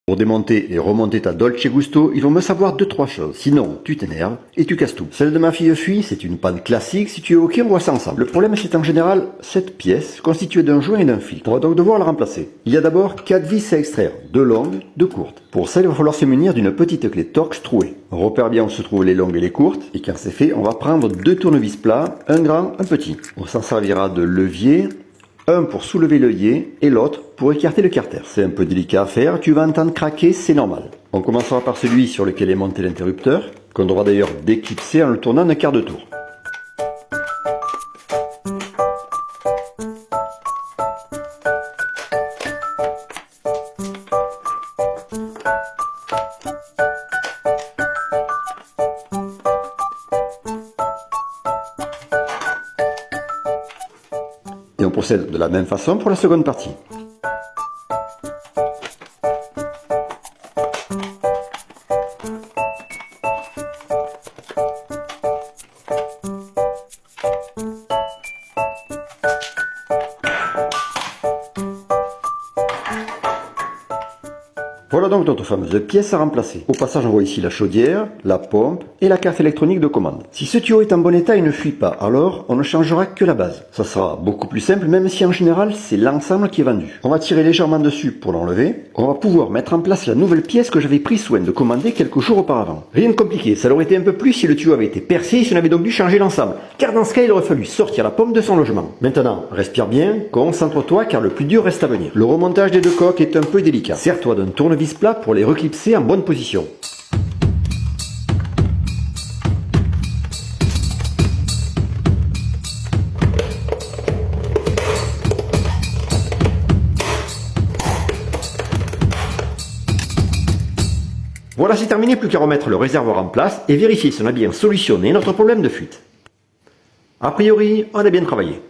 Pour démonter et remonter ta Dolce Gusto, il faut me savoir 2-3 choses. Sinon, tu t'énerves et tu casses tout. Celle de ma fille fuit, c'est une panne classique. Si tu es OK, on voit ça ensemble. Le problème, c'est en général cette pièce constituée d'un joint et d'un fil. On va donc devoir la remplacer. Il y a d'abord 4 vis à extraire, 2 longues, 2 courtes. Pour ça, il va falloir se munir d'une petite clé Torx trouée. On repère bien où se trouvent les longues et les courtes. Et quand c'est fait, on va prendre 2 tournevis plats, un grand, un petit. On s'en servira de levier. Un pour soulever l'œillet et l'autre pour écarter le carter. C'est un peu délicat à faire, tu vas entendre craquer, c'est normal. On commencera par celui sur lequel est monté l'interrupteur, qu'on devra d'ailleurs déclipser en le tournant d'un quart de tour. Et on procède de la même façon pour la seconde partie. Voilà donc notre fameuse pièce à remplacer. Au passage, on voit ici la chaudière, la pompe et la carte électronique de commande. Si ce tuyau est en bon état et ne fuit pas, alors on ne changera que la base. Ça sera beaucoup plus simple, même si en général, c'est l'ensemble qui est vendu. On va tirer légèrement dessus pour l'enlever. On va pouvoir mettre en place la nouvelle pièce que j'avais pris soin de commander quelques jours auparavant. Rien de compliqué, ça l'aurait été un peu plus si le tuyau avait été percé et si on avait donc dû changer l'ensemble. Car dans ce cas, il aurait fallu sortir la pompe de son logement. Maintenant, respire bien, concentre-toi car le plus dur reste à venir. Le remontage des 2 coques est un peu délicat. Sers-toi d'un tournevis plat pour les reclipser en bonne position. Voilà, c'est terminé, plus qu'à remettre le réservoir en place et vérifier si on a bien solutionné notre problème de fuite. A priori, on a bien travaillé.